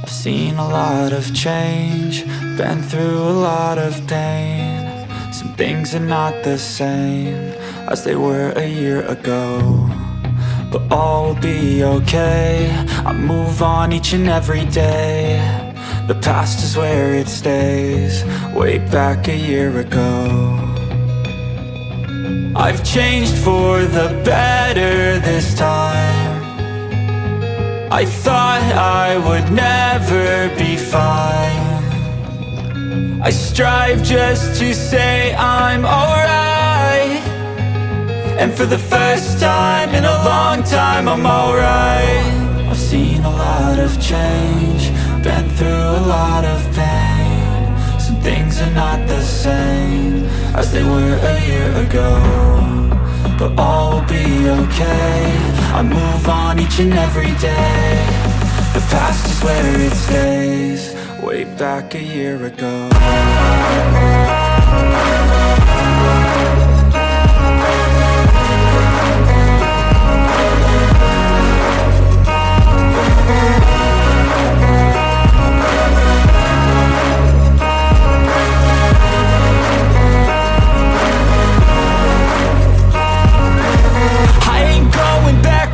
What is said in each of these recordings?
I've seen a lot of change, been through a lot of pain. Some things are not the same as they were a year ago, but all will be okay. I move on each and every day. The past is where it stays, way back a year ago. I've changed for the better this time. I thought I would never be fine. I strive just to say I'm alright, and for the first time in a long time I'm alright. I've seen a lot of change, been through a lot of pain. Some things are not the same as they were a year ago, but all will be okay. I move on each and every day. The past is where it stays, way back a year ago.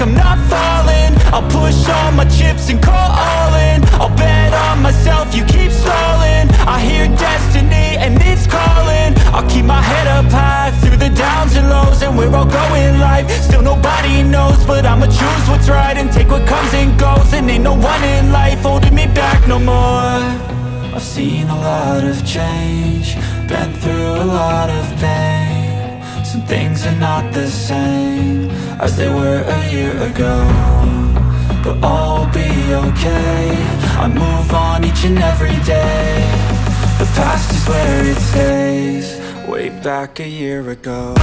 I'm not falling, I'll push all my chips and call all in. I'll bet on myself, you keep stalling. I hear destiny and it's calling. I'll keep my head up high through the downs and lows, and we're all going life. Still nobody knows, but I'ma choose what's right and take what comes and goes. And ain't no one in life holding me back no more. I've seen a lot of change, been through a lot of pain. Some things are not the same as they were a year ago, but all will be okay. I move on each and every day. The past is where it stays, way back a year ago.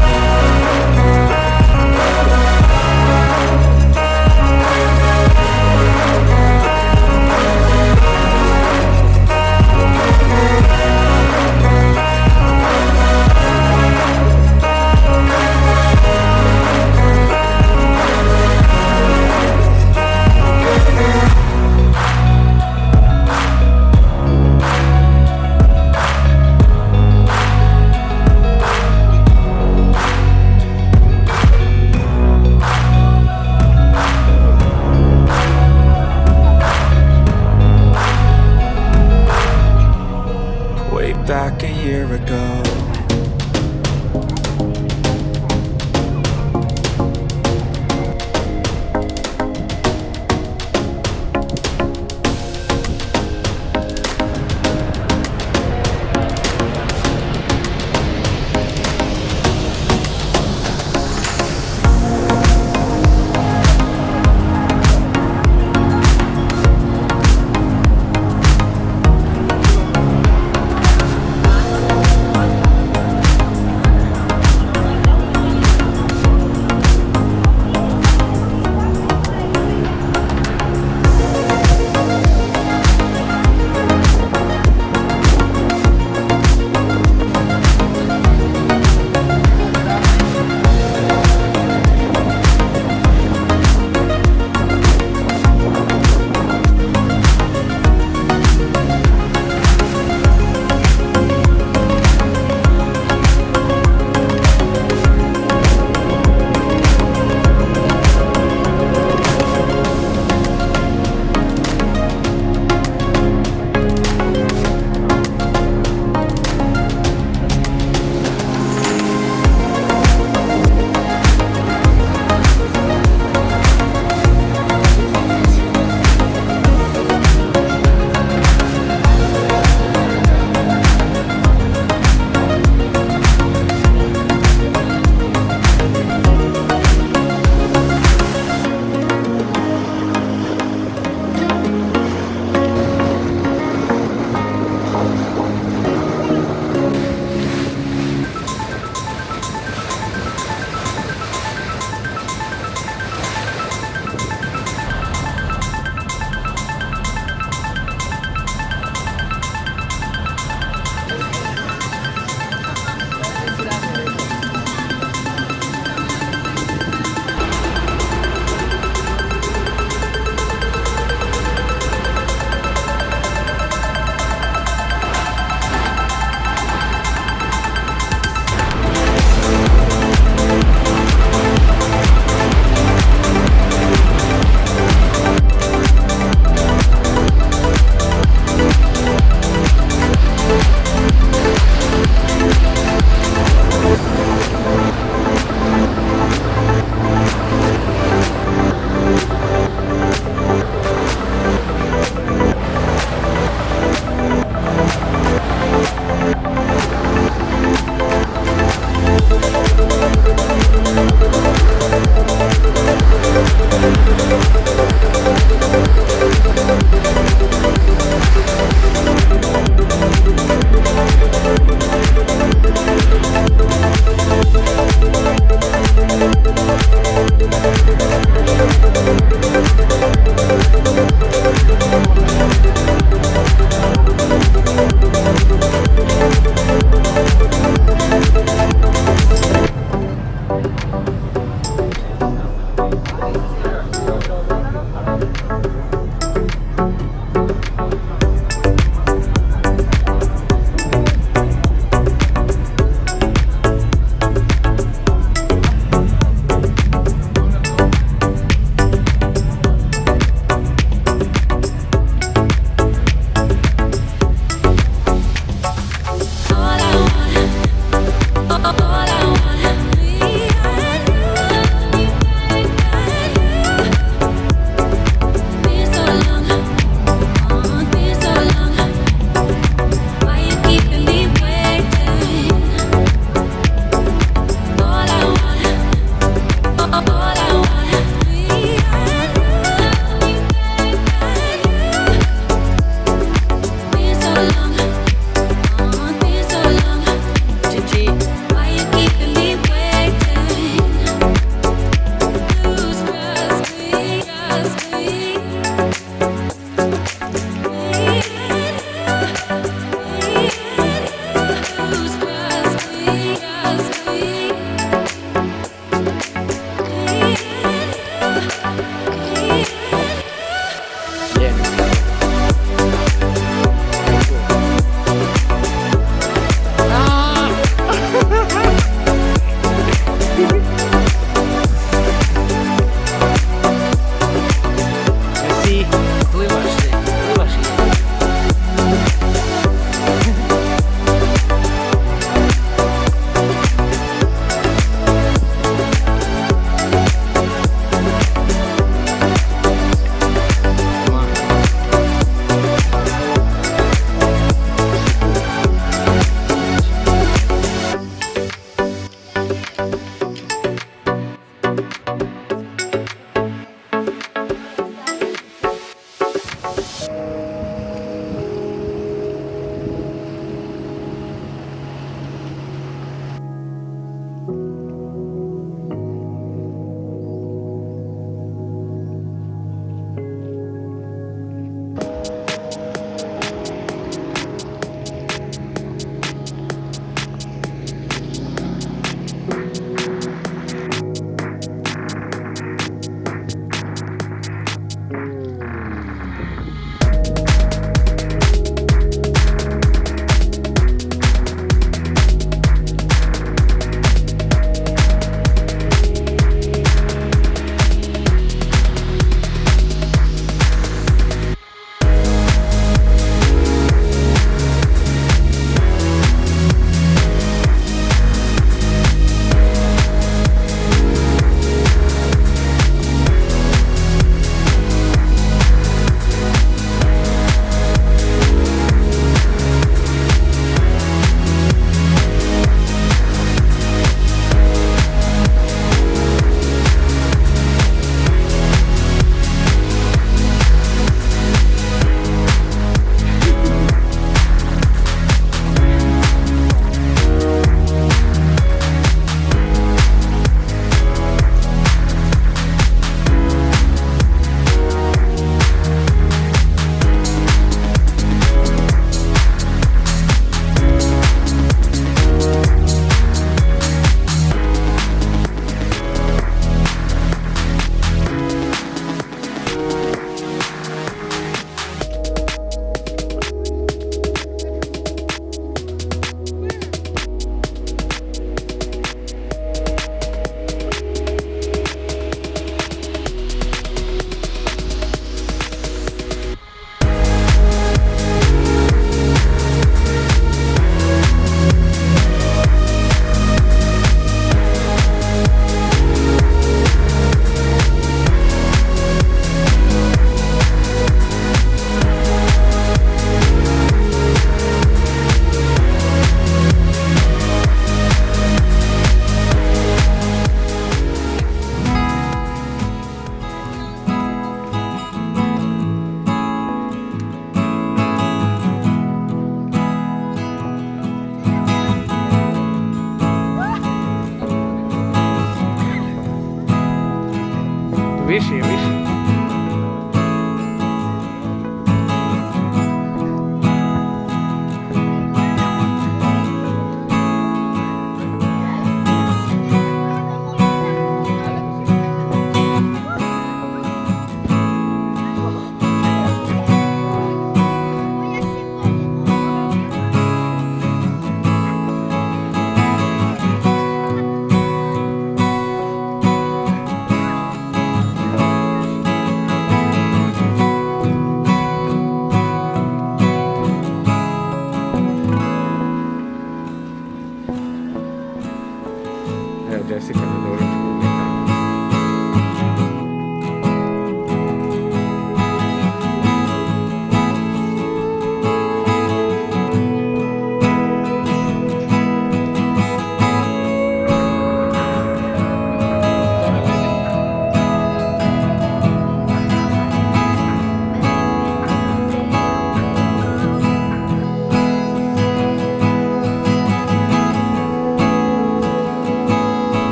Više, više.